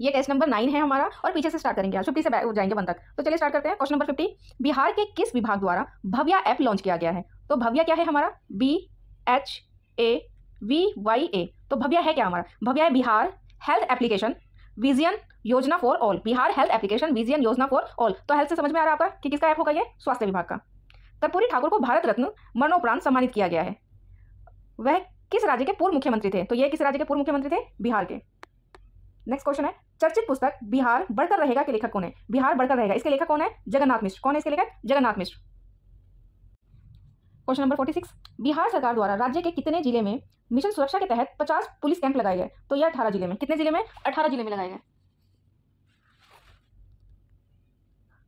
ये test number 9 है हमारा और पीछे से स्टार्ट करेंगे, 50 से बैक हो जाएंगे 1 तक। तो चलिए स्टार्ट करते हैं। क्वेश्चन नंबर 50, बिहार के किस विभाग द्वारा भव्या ऐप लॉन्च किया गया है? तो भव्या क्या है हमारा? BHAVYA। तो भव्या है क्या हमारा? भव्या है बिहार हेल्थ एप्लीकेशन विजन योजना for all. Bihar health application vision योजना फॉर ऑल। तो हेल्थ से समझ में आ रहा है आपका कि किसका ऐप होगा? ये स्वास्थ्य विभाग का। कर्पूरी ठाकुर को भारत रत्न मरणोपरांत सम्मानित किया गया है। वह किस राज्य के पूर्व मुख्यमंत्री थे? तो ये किस राज्य के पूर्व मुख्यमंत्री थे? बिहार के। नेक्स्ट क्वेश्चन है, चर्चित पुस्तक बिहार बढ़कर रहेगा के लेखक कौन है? बिहार बढ़कर रहेगा, इसके लेखक कौन है? जगन्नाथ मिश्र। कौन है इसके लेखक? जगन्नाथ मिश्र। क्वेश्चन नंबर 46, बिहार सरकार द्वारा राज्य के कितने जिले में मिशन सुरक्षा के तहत 50 पुलिस कैंप लगाए गए? तो ये 18 जिले में। कितने जिले में? 18 जिले में लगाए गए।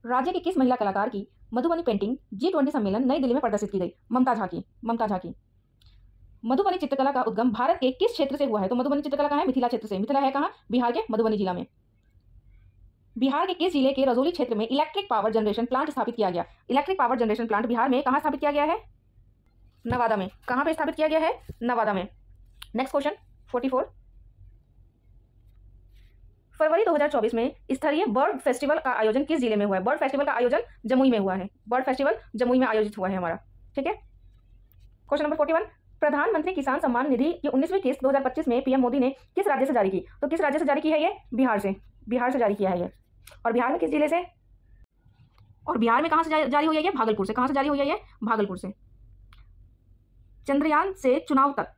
राज्य की किस महिला कलाकार की मधुबनी पेंटिंग G20 सम्मेलन नई दिल्ली में प्रदर्शित की गई? ममता झा की। ममता झा की। मधुबनी चित्रकला का उद्गम भारत के किस क्षेत्र से हुआ है? तो मधुबनी चित्रकला कहाँ है? मिथिला क्षेत्र से। मिथिला है कहाँ? बिहार के मधुबनी जिला में। बिहार के किस जिले के रजौली क्षेत्र में इलेक्ट्रिक पावर जनरेशन प्लांट स्थापित किया गया? Electric power generation plant Bihar में कहाँ स्थापित किया गया है? नवादा में। कहाँ पे स्थापित किया गया है? नवादा में। नेक्स्ट क्वेश्चन 44, फरवरी 2024 में स्तरीय बर्ड फेस्टिवल का आयोजन किस जिले में हुआ है? बर्ड फेस्टिवल का आयोजन जमुई में हुआ है। बर्ड फेस्टिवल जमुई में आयोजित हुआ है हमारा। ठीक है। क्वेश्चन नंबर 41, प्रधानमंत्री किसान सम्मान निधि की 19वीं किस्त 2025 में पीएम मोदी ने किस राज्य से जारी की? तो किस राज्य से जारी की है ये? बिहार से। बिहार से जारी किया है ये। और बिहार में किस जिले से? और बिहार में कहाँ से जारी हुई है ये? भागलपुर से। कहाँ से जारी हुई है ये? भागलपुर से। चंद्रयान से चुनाव तक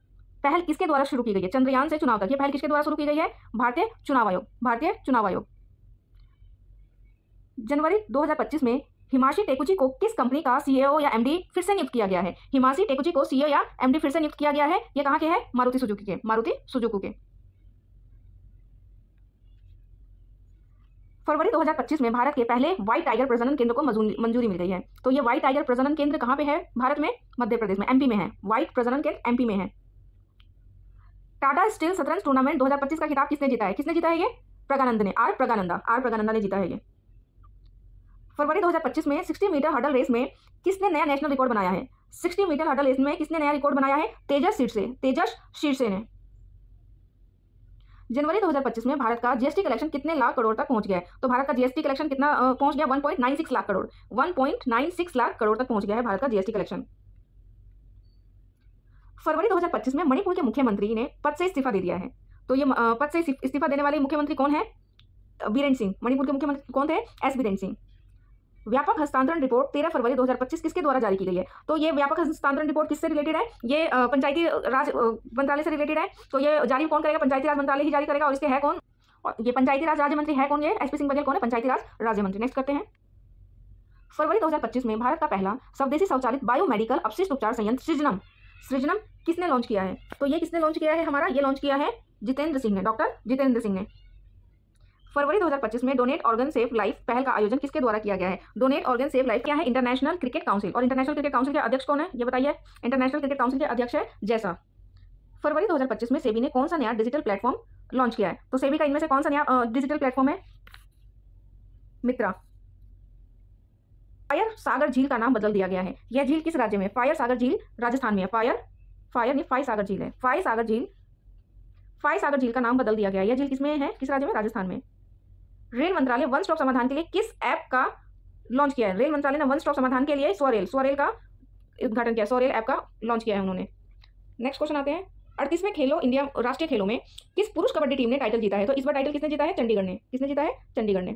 पहल किसके द्वारा शुरू की गई है? चंद्रयान से चुनाव तक ये पहल किसके द्वारा शुरू की गई है? भारतीय चुनाव आयोग। भारतीय चुनाव आयोग। जनवरी 2025 में हिमाशी टेकुची को किस कंपनी का सीईओ या एमडी फिर से नियुक्त किया गया है? हिमाशी टेकुची को सीईओ या एमडी फिर से नियुक्त किया गया है। ये कहाँ के है? मारुति सुजुकी के। मारुति सुजुकी के। फरवरी 2025 में भारत के पहले व्हाइट टाइगर प्रजनन केंद्र को मंजूरी मिल गई है। तो ये व्हाइट टाइगर प्रजनन केंद्र कहाँ पे है भारत में? मध्य प्रदेश में, एमपी में है। व्हाइट प्रजनन केंद्र एमपी में है। टाटा स्टील शतरंज टूर्नामेंट 2025 का खिताब किसने जीता है? किसने जीता है ये? प्रज्ञानंद ने। आर प्रज्ञानंदा ने जीता है ये। फरवरी 2025 में 60 मीटर हर्डल रेस में किसने नया नेशनल रिकॉर्ड बनाया है? 60 मीटर हर्डल रेस में किसने नया रिकॉर्ड बनाया है? तेजस शीर्षे ने। जनवरी 2025 में भारत का जीएसटी कलेक्शन कितने लाख करोड़ तक पहुंच गया है? तो भारत का जीएसटी कलेक्शन कितना पहुंच गया? 1.96 लाख करोड़। 1.96 लाख करोड़ तक पहुंच गया है भारत का जीएसटी कलेक्शन। फरवरी 2025 में मणिपुर के मुख्यमंत्री ने पद से इस्तीफा दे दिया है। तो ये पद से इस्तीफा देने वाले मुख्यमंत्री कौन है? बीरेन सिंह। मणिपुर के मुख्यमंत्री कौन थे? एस बीरेन सिंह। व्यापक हस्तांतरण रिपोर्ट 13 फरवरी 2025 किसके द्वारा जारी की गई है? तो ये व्यापक हस्तांतरण रिपोर्ट किससे रिलेटेड है? ये पंचायती राज मंत्रालय से रिलेटेड है। तो ये जारी कौन करेगा? पंचायती राज मंत्रालय ही जारी करेगा। और इसके है कौन? और ये पंचायती राज राज्य मंत्री है कौन? ये एसपी सिंह बघेल कौन है? पंचायती राज राज्य मंत्री। नेक्स्ट करते हैं। फरवरी 2025 में भारत का पहला स्वदेशी स्वचालित बायोमेडिकल अपशिष्ट उपचार संयंत्र सृजनम किसने लॉन्च किया है? तो ये किसने लॉन्च किया है हमारा? ये लॉन्च किया है जितेंद्र सिंह ने। डॉक्टर जितेंद्र सिंह ने। फरवरी 2025 में डोनेट ऑर्गन सेव लाइफ पहल का आयोजन किसके द्वारा किया गया है? डोनेट ऑर्गन सेव लाइफ क्या है? International cricket council. और इंटरनेशनल क्रिकेट काउंसिल के अध्यक्ष कौन है? ये बताइए। इंटरनेशनल क्रिकेट काउंसिल के अध्यक्ष है जैसा। फरवरी 2025 में सेबी ने कौन सा नया डिजिटल प्लेटफॉर्म लॉन्च किया है? तो सेबी का इनमें से कौन सा नया डिजिटल प्लेटफॉर्म है? मित्रा। फायर सागर झील का नाम बदल दिया गया है। यह झील किस राज्य में? फायर सागर झील राजस्थान में है। फाई सागर झील है। फाई सागर झील का नाम बदल दिया गया है। यह झील किसमें है? किस राज्य में? राजस्थान में। रेल मंत्रालय वन स्टॉप समाधान के लिए किस ऐप का लॉन्च किया है? रेल मंत्रालय ने वन स्टॉप समाधान के लिए स्वरेल का उद्घाटन किया। स्वरेल ऐप का लॉन्च किया है उन्होंने। नेक्स्ट क्वेश्चन आते हैं। 38वें खेलो इंडिया राष्ट्रीय खेलों में किस पुरुष कबड्डी टीम ने टाइटल जीता है? तो इस बार टाइटल किसने जीता है? चंडीगढ़ ने। किसने जीता है? चंडीगढ़ ने।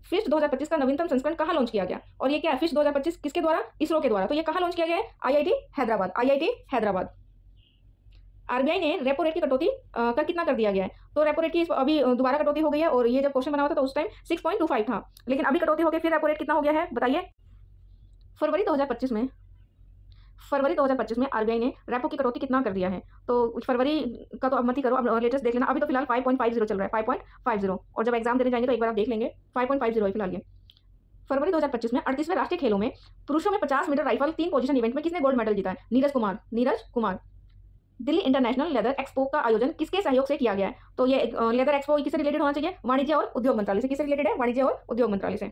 फिस्ट 2025 का नवीनतम संस्करण कहाँ लॉन्च किया गया? और ये क्या है? फिस्ट 2025 किसके द्वारा? इसरो के द्वारा। तो ये कहाँ लॉन्च किया गया है? आईआईटी हैदराबाद। आरबीआई ने रेपो रेट की कटौती का कितना कर दिया गया है? तो रेपो रेट की अभी दोबारा कटौती हो गई है। और ये जब क्वेश्चन बना हुआ था तो उस टाइम 6.25 था, लेकिन अभी कटौती हो गई। फिर रेपो रेट कितना हो गया है बताइए? फरवरी 2025 में आरबीआई ने रेपो की कटौती कितना कर दिया है? तो फरवरी का तो अब मत ही करो, अब लेटेस्ट देख लेना। अभी तो फिलहाल 5.50 चल रहा है। 5.50। और जब एग्जाम देने जाएंगे तो एक बार आप देख लेंगे। 5.50 है फिलहाल ये। फरवरी 2025 में 38वें राष्ट्रीय खेलों में पुरुषों में 50 मीटर राइफल 3 पोजीशन इवेंट में किसने गोल्ड मेडल जीता है? Neeraj Kumar. Delhi international leather expo का आयोजन किसके सहयोग से किया गया है? तो ये लेदर एक्सपो किससे रिलेटेड होना चाहिए? वाणिज्य और उद्योग मंत्रालय से। किससे रिलेटेड है? वाणिज्य और उद्योग मंत्रालय से।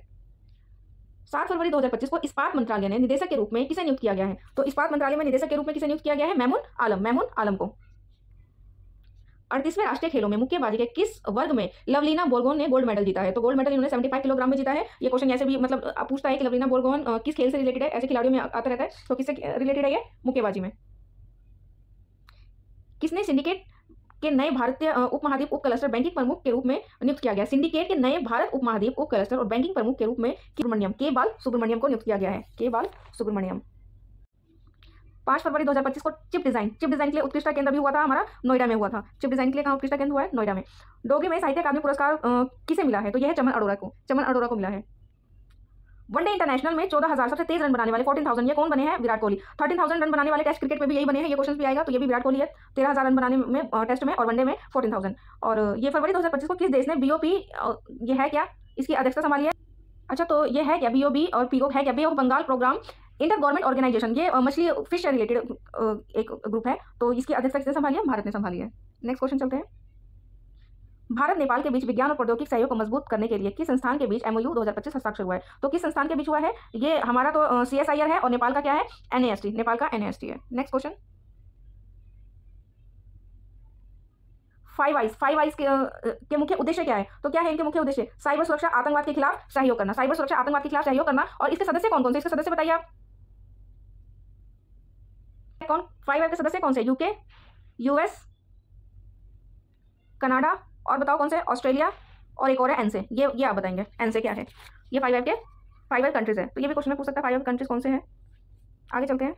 7 फरवरी 2025 को इस्पात मंत्रालय ने निदेशक के रूप में किसे नियुक्त किया गया है? तो इस्पात मंत्रालय में निदेशक के रूप में किसे नियुक्त किया गया है? मैमून आलम को। 38वें राष्ट्रीय खेलों में मुक्केबाजी के किस वर्ग में लवलीना बोरगोन ने गोल्ड मेडल जीता है? तो गोल्ड मेडल इन्होंने 75 किलोग्राम में जीता है। ये क्वेश्चन ऐसे भी मतलब पूछता है कि लवलीना बोरगोन किस खेल से रिलेटेड है, ऐसे खिलाड़ियों में आता रहता है, तो किससे रिलेटेड है ये? मुक्केबाजी में। किसने सिंडिकेट के नए भारतीय उपमहाद्वीप उप क्लस्टर बैंकिंग प्रमुख के रूप में नियुक्त किया गया? सिंडिकेट के नए भारत उपमहाद्वीप उप क्लस्टर और बैंकिंग प्रमुख के रूप में के बाल सुब्रमण्यम को नियुक्त किया गया है। के बाल सुब्रमण्यम। 5 फरवरी 2025 को चिप डिजाइन के लिए उत्कृष्ट केंद्र भी हुआ था हमारा, नोएडा में हुआ था। चिप डिजाइन के लिए कहाँ उत्कृष्ट केंद्र हुआ है? नोएडा में। डोगरी में साहित्य अकादमी पुरस्कार किसे मिला है? तो यह है चमन अरोड़ा को मिला है। वनडे इंटरनेशनल में 14,000 सबसे तेज रन बनाने वाले 14,000 ये कौन बने हैं? विराट कोहली। 13,000 रन बनाने वाले टेस्ट क्रिकेट में भी यही बने हैं, ये क्वेश्चन भी आएगा, तो ये भी विराट कोहली है। 13,000 रन बनाने में टेस्ट में, और वनडे में 14,000। और ये फरवरी 2025 को किस देश ने बीओपी, ये है क्या, इसकी अध्यक्षता संभाली है? अच्छा, तो ये है क्या बीओबी और पीओ है क्या? Bay of Bengal program inter government organization, ये मछली फिश से रिलेटेड एक ग्रुप है, तो इसकी अध्यक्षता किसने संभाली है? भारत ने संभाली है। नेक्स्ट क्वेश्चन चलते हैं। भारत नेपाल के बीच विज्ञान और प्रौद्योगिक सहयोग को मजबूत करने के लिए किस संस्थान के बीच एमओयू 2025 हस्ताक्षर हुआ है? तो किस संस्थान के बीच हुआ है? ये हमारा तो सीएसआईआर है, और नेपाल का क्या है? एनएएसटी। नेपाल का एनएएसटी है। Next question. फाइव आइज के मुख्य उद्देश्य क्या है? तो क्या है इनके मुख्य उद्देश्य? साइबर सुरक्षा, आतंकवाद के खिलाफ सहयोग करना। साइबर सुरक्षा, आतंकवाद के खिलाफ सहयोग करना। और इसके सदस्य कौन कौन से? इसके सदस्य बताइए आप। कौन? फाइव आइज के सदस्य कौन से? यूके, यूएस, कनाडा, और बताओ कौन से? ऑस्ट्रेलिया, और एक और है एनसे। ये आप बताएंगे एनसे क्या है। ये फाइव आइज कंट्रीज है, तो ये भी क्वेश्चन में पूछ सकता है फाइव आइज कंट्रीज कौन से हैं। आगे चलते हैं,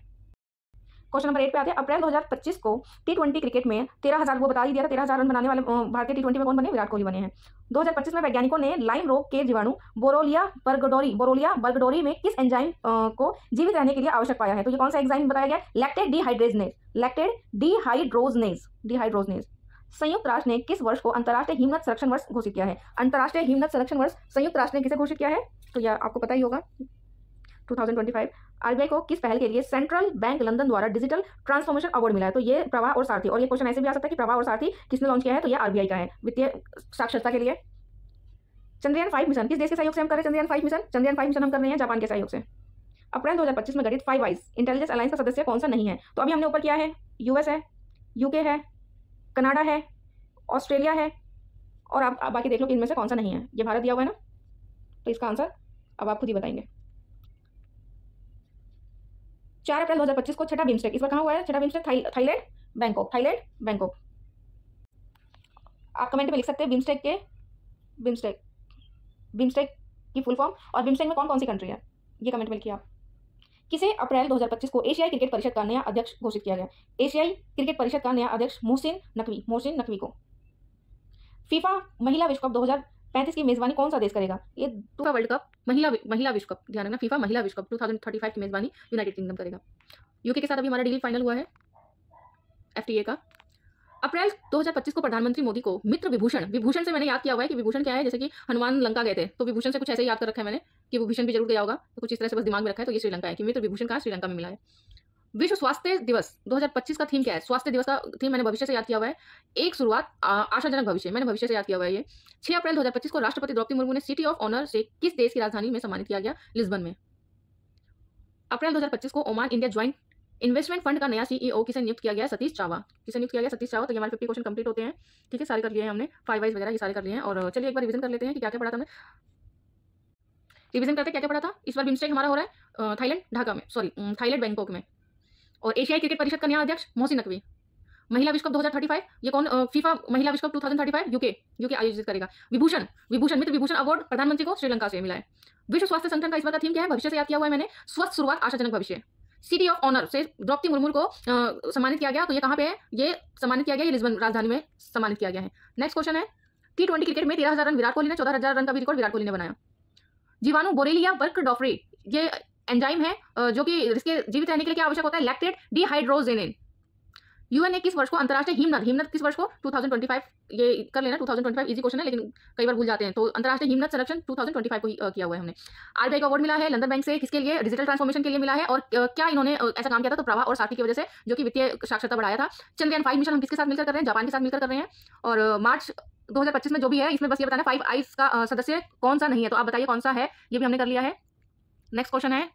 क्वेश्चन नंबर 8 पे आते हैं। अप्रैल 2025 को T20 क्रिकेट में 13,000, वो बता ही दिया था, 13,000 रन बनाने वाले भारतीय T20 में कौन बने? विराट कोहली बने हैं। 2025 में वैज्ञानिकों ने लाइम रोग के जीवाणु बोरोलिया बर्गडोरी में किस एंजाइम को जीवित रहने के लिए आवश्यक पाया है? तो ये कौन सा एंजाइम बताया गया? Lactate dehydrogenase. संयुक्त राष्ट्र ने किस वर्ष को अंतर्राष्ट्रीय हिमनद संरक्षण वर्ष घोषित किया है? अंतर्राष्ट्रीय हिमनद संरक्षण वर्ष संयुक्त राष्ट्र ने किसे घोषित किया है? तो यह आपको पता ही होगा, 2025। आरबीआई को किस पहल के लिए सेंट्रल बैंक लंदन द्वारा डिजिटल ट्रांसफॉर्मेशन अवार्ड मिला है? तो ये प्रवाह और सारथी, और ये क्वेश्चन ऐसे भी आ सकता है कि प्रवाह और सारथी किसने लॉन्च किया है? तो ये आरबीआई का है, वित्तीय साक्षरता के लिए। चंद्रयान 5 मिशन किस देश के सहयोग से हम कर रहे हैं? चंद्रयान 5 मिशन हम कर रहे हैं जापान के सहयोग से। अप्रैल 2025 में गठित फाइव आइज इंटेलिजेंस अलायंस का सदस्य कौन सा नहीं है? तो अभी हमने ऊपर किया है, यूएस है, यूके है, कनाडा है, ऑस्ट्रेलिया है, और आप बाकी देख लो कि इनमें से कौन सा नहीं है। ये भारत दिया हुआ है ना, तो इसका आंसर अब आप खुद ही बताएंगे। 4 अप्रैल 2025 को छठा बिम्स्टेक, इस बार कहाँ हुआ है? छठा बिम्स्टेक थाईलैंड बैंकॉक। आप कमेंट में लिख सकते हैं बिम्स्टेक की फुल फॉर्म, और बिम्स्टेक में कौन कौन सी कंट्री है, ये कमेंट में लिखिए आप। किसे अप्रैल 2025 को एशियाई क्रिकेट परिषद का नया अध्यक्ष घोषित किया गया? एशियाई क्रिकेट परिषद का नया अध्यक्ष मोहसिन नकवी को। फीफा महिला विश्व कप 2035 की मेजबानी कौन सा देश करेगा? ये फीफा वर्ल्ड कप महिला विश्व कप, ध्यान रखना, फीफा महिला विश्व कप 2035 की मेजबानी यूनाइटेड किंगडम करेगा। यूके के साथ अभी हमारा डील फाइनल हुआ है एफटीए का। अप्रैल 2025 को प्रधानमंत्री मोदी को मित्र विभूषण से मैंने याद किया हुआ है कि विभूषण क्या है, जैसे कि हनुमान लंका गए थे तो विभूषण से कुछ ऐसे याद कर रखा है मैंने कि विभूषण भी जरूर गया होगा, तो कुछ इस तरह से बस दिमाग में रखा है, तो ये श्रीलंका है कि मित्र विभूषण का श्रीलंका में मिला है। विश्व स्वास्थ्य दिवस 2025 का थीम क्या है? स्वास्थ्य दिवस का थीम मैंने भविष्य से याद किया हुआ है, एक शुरुआत आशाजनक भविष्य, मैंने भविष्य से याद किया हुआ है ये। 6 अप्रैल 2025 को राष्ट्रपति द्रौपदी मुर्मू ने सिटी ऑफ ऑनर से किस देश की राजधानी में सम्मानित किया गया? लिस्बन में। अप्रैल 2025 को Oman India joint investment fund का नया सीईओ किसे नियुक्त किया गया? सतीश चावा। किसे नियुक्त किया गया? सतीश चावा। तो ये हमारे 50 क्वेश्चन कंप्लीट होते हैं, ठीक है, सारे कर लिए हैं हमने, फाइव आइज वगैरह ये सारे कर लिए हैं। और चलिए एक बार रिवीजन कर लेते हैं कि क्या क्या पढ़ा था हमने। रिवीजन करते क्या क्या पढ़ा था। इस बार बिम्स्टेक हमारा हो रहा है थाईलैंड बैंकॉक में। और एशियाई क्रिकेट परिषद का नया अध्यक्ष मोहसिन नकवी। महिला विश्व कप 2035, ये कौन? फीफा महिला विश्व कप 2035 यूके आयोजित करेगा। मित्र विभूषण अवार्ड प्रधानमंत्री को श्रीलंका से मिला है। विश्व स्वास्थ्य संगठन का इस बार का थीम क्या है? भविष्य से याद किया हुआ है मैंने, स्वस्थ शुरुआत आशाजनक भविष्य। सिटी ऑफ ऑनर से द्रौपदी मुर्मू को सम्मानित किया गया, तो ये कहाँ पे है? ये सम्मानित किया गया, ये लिस्बन राजधानी में सम्मानित किया गया है। नेक्स्ट क्वेश्चन है, T20 क्रिकेट में 13,000 रन विराट कोहली ने, 14,000 रन का भी रिकॉर्ड विराट कोहली ने बनाया। जीवाणु बोरेलिया बर्गडोरी, ये एंजाइम है जो कि इसके जीवित रहने के लिए क्या आवश्यक होता है? Lactate dehydrogenase. यूएन ने किस वर्ष को अंतर्राष्ट्रीय हिमनद किस वर्ष को? 2025, ये कर लेना, 2025 इजी क्वेश्चन है लेकिन कई बार भूल जाते हैं, तो अंतर्राष्ट्रीय हिमनद संरक्षण 2025 को किया हुआ है हमने। आरबीआई का अवार्ड मिला है लंदन बैंक से, किसके लिए? डिजिटल ट्रांसफॉर्मेशन के लिए मिला है। और क्या इन्होंने ऐसा काम किया था? तो प्रवाह और साथी की वजह से, जो कि वित्तीय साक्षरता बढ़ाया था। चंद्रयान 5 मिशन हम किसके साथ मिलकर कर रहे हैं? जापान के साथ मिलकर कर रहे हैं। और मार्च 2025 में जो भी है, इसमें बस ये बताना फाइव आइज का सदस्य कौन सा नहीं है, तो आप बताइए कौन सा है, ये भी हमने कर लिया है। नेक्स्ट क्वेश्चन है,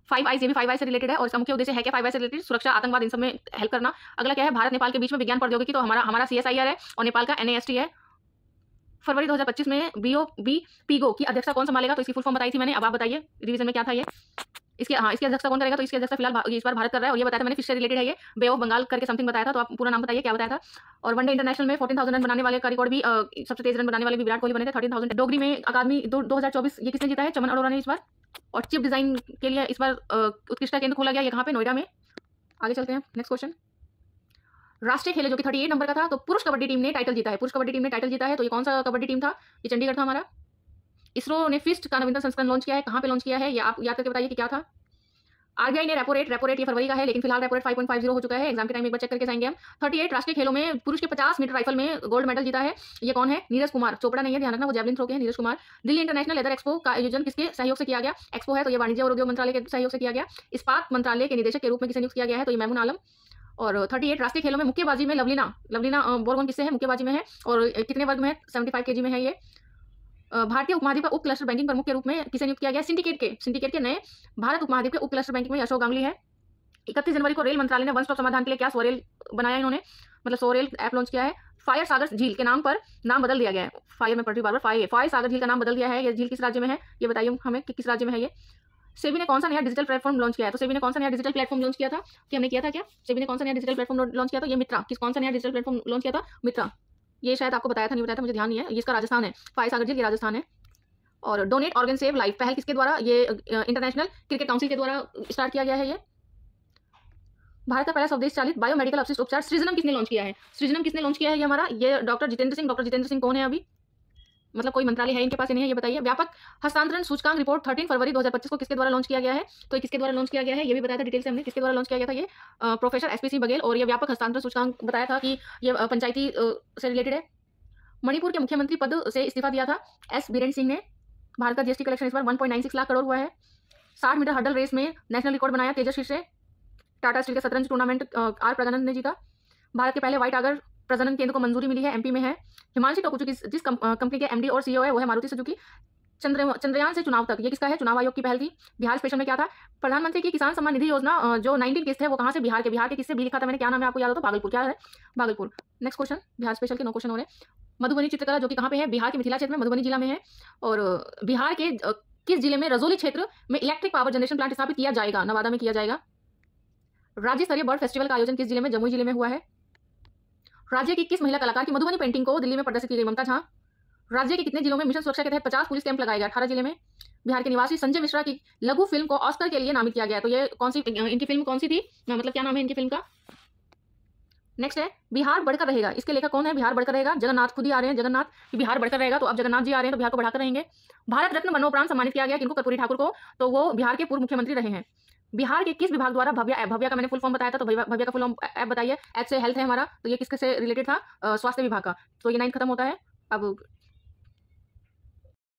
फाइव आइज, ये भी फाइव आइज से रिलेटेड है और इसका मुख्य उद्देश्य है क्या? फाइव आइज से रिलेटेड सुरक्षा, आतंकवाद, इन सब में हेल्प करना। अगला क्या है? भारत नेपाल के बीच में विज्ञान प्रौद्योगिकी, तो हमारा CSIR है और नेपाल का NAST है। फरवरी 2025 में BOB पीगो की अध्यक्षता कौन संभालेगा? तो इसकी फुल फॉर्म बताई थी मैंने, अब आप बताइए रिवीजन में क्या था ये। इसकी अध्यक्षता कौन करेगा? तो इसकी अध्यक्षता फिलहाल इस बार भारत कर रहा है और ये बताया था मैंने फिश से रिलेटेड है ये, बे ऑफ बंगाल करके समथिंग बताया था, तो आप पूरा नाम बताइए क्या बताया था। और वनडे इंटरनेशनल में 14,000 रन बनाने वाले का रिकॉर्ड भी सबसे तेज रन बनाने वाले भी विराट कोहली बने थे, 13,000। डोगरी में अकादमी 2024 ये किसने जीता है? चमन अरोड़ा ने इस बार। और चिप डिजाइन के लिए इस बार उत्कृष्टता केंद्र खोला गया, ये कहाँ पे? नोएडा में। आगे चलते हैं, नेक्स्ट क्वेश्चन। राष्ट्रीय खेल जो कि 38 नंबर का था, तो पुरुष कबड्डी टीम ने टाइटल जीता है। पुरुष कबड्डी टीम ने टाइटल जीता है, तो ये कौन सा कबड्डी टीम था? ये चंडीगढ़ था हमारा। इसरो ने फिस्ट का नवीनतम संस्करण लॉन्च किया है, कहाँ पे लॉन्च किया है? ये आप याद करके बताइए कि क्या था। RBI ने रेपो रेट ये फरवरी का है, लेकिन फिलहाल रेपो रेट 5.50 हो चुका है। एग्जाम के टाइम एक बार चेक करके जाएंगे हम। 38 राष्ट्रीय खेलों में पुरुष के 50 मीटर राइफल में गोल्ड मेडल जीता है, ये कौन है? नीरज कुमार। चोपड़ा नहीं है, ध्यान रखना, वो जैवलिन थ्रो के हैं, Neeraj Kumar. Delhi international leather expo का आयोजन किसके सहयोग से किया गया? एक्सपो है तो ये वाणिज्य और उद्योग मंत्रालय के सहयोग से किया गया। इस्पात मंत्रालय के निदेशक के रूप में किसे नियुक्त किया गया है? तो ये मैमून आलम। और 38 राष्ट्रीय खेलों में मुक्केबाजी में लवलीना बोरगोन किससे है? मुक्केबाजी में है, और कितने वर्ग में है? 75 kg में है ये। भारतीय उपमहाद्वीप का उप क्लस्टर बैंकिंग प्रमुख के रूप में किसे नियुक्त किया गया? सिंडिकेट के नए भारत उपमहाद्वीप के उप क्लस्टर बैंकिंग में अशोक गांगुली है। 31 जनवरी को रेल मंत्रालय ने वन स्टॉप समाधान के लिए क्या स्वरेल बनाया इन्होंने, मतलब स्वरेल ऐप लॉन्च किया है। फायर सागर झील के नाम पर नाम बदल दिया गया है। फायर में पढ़ रही बार फायर सागर झील का नाम बदल दिया है। ये झील किस राज्य में है? ये बताइए हमें कि किस राज्य में है ये। सेबी ने कौन सा नया डिजिटल प्लेटफॉर्म लॉन्च किया है? तो सेबी ने कौन सा नया डिजिटल प्लेटफॉर्म लॉन्च किया था कि हमने किया था क्या? सेबी ने कौन सा नया डिजिटल प्लेटफॉर्म लॉन्च किया था? ये मित्रा। कौन सा नया डिजिटल प्लेटफॉर्म लॉन्च किया था? मित्रा। ये शायद आपको बताया था, नहीं बताया था, मुझे ध्यान नहीं है। इसका राजस्थान है, फायर सागर झील, ये राजस्थान है। और डोनेट ऑर्गन सेव लाइफ पहल किसके द्वारा? ये इंटरनेशनल क्रिकेट काउंसिल के द्वारा स्टार्ट किया गया है। ये भारत का पहला स्वदेश चालित बायोमेडिकल अपशिष्ट उपचार सृजनम किसने लॉन्च किया है? सृजनम किसने लॉन्च किया है? ये हमारा ये डॉक्टर जितेंद्र सिंह। डॉक्टर जितेंद्र सिंह कौन है? अभी मतलब कोई मंत्रालय है इनके पास, नहीं है, ये बताइए। व्यापक हस्तांतरण सूचकांक रिपोर्ट 13 फरवरी 2025 को किसके द्वारा लॉन्च किया गया है? तो किसके द्वारा लॉन्च किया गया है ये भी बताया था डिटेल से हमने, किसके द्वारा लॉन्च किया गया था ये? Professor SP Singh Baghel. और ये व्यापक हस्तांतरण सूचकांक बताया था कि ये पंचायती से रिलेटेड है। मणिपुर के मुख्यमंत्री पद से इस्तीफा दिया था S बीरेन सिंह ने। भारत का GST कलेक्शन इस बार 1.96 लाख करोड़ हुआ है। 60 मीटर हर्डल रेस में नेशनल रिकॉर्ड बनाया तेजस्वी से। टाटा स्टील के शतरंज टूर्नामेंट R प्रगनन ने जीता। भारत के पहले व्हाइट टाइगर प्रजनन केंद्र को मंजूरी मिली है, MP में है। हिमांशी टोकुचु जिस कंपनी के MD और CEO है वो है मारुति सुजुकी। चंद्रयान से चुनाव तक ये किसका है? चुनाव आयोग की पहल थी। बिहार स्पेशल में क्या था? प्रधानमंत्री की किसान सम्मान निधि योजना जो 19 किस्त है वो कहाँ से? बिहार के किससे भी लिखा था मैंने, क्या नाम है आपको याद हो तो? भागलपुर। क्या है? Bhagalpur. Next question, Bihar special के 9 क्वेश्चन हो रहे हैं। मधुबनी चित्रकला जो कि कहाँ पे है? बिहार के मिथिला क्षेत्र में, मधुबनी जिला में है। और बिहार के किस जिले में? रजौली क्षेत्र में इलेक्ट्रिक पावर जनरेशन प्लांट स्थापित किया जाएगा? नवादा में किया जाएगा। राज्य स्तरीय बर्ड फेस्टिवल का आयोजन किस जिले में? जमुई जिले में हुआ है। राज्य की किस महिला कलाकार की मधुबनी पेंटिंग को दिल्ली में प्रदर्शित की गई? ममता झा। राज्य के कितने जिलों में मिशन सुरक्षा के तहत 50 पुलिस कैंप लगाए गए? 18 जिले में। बिहार के निवासी संजय मिश्रा की लघु फिल्म को ऑस्कर के लिए नामित किया गया है, तो ये कौन सी इनकी फिल्म कौन सी थी, मतलब क्या नाम है इनकी फिल्म का? नेक्स्ट है बिहार बढ़कर रहेगा, इसके लेखक कौन है? बिहार बढ़कर रहेगा जगन्नाथ खुद ही आ रहे हैं, जगन्नाथ। बिहार बढ़कर रहेगा तो अब जगन्नाथ जी आ रहे हैं तो बिहार को बढ़ाकर रहेंगे। भारत रत्न मरणोपरांत सम्मानित किया गया किनको? कर्पूरी ठाकुर को, तो वो बिहार के पूर्व मुख्यमंत्री रहे हैं। बिहार के किस विभाग द्वारा भव्या का मैंने फुल फॉर्म बताया था, तो भव्या का फुल फॉर्म बताइए। एच से हेल्थ है हमारा, तो ये किसके से रिलेटेड था? स्वास्थ्य विभाग का। तो ये 9 खत्म होता है। अब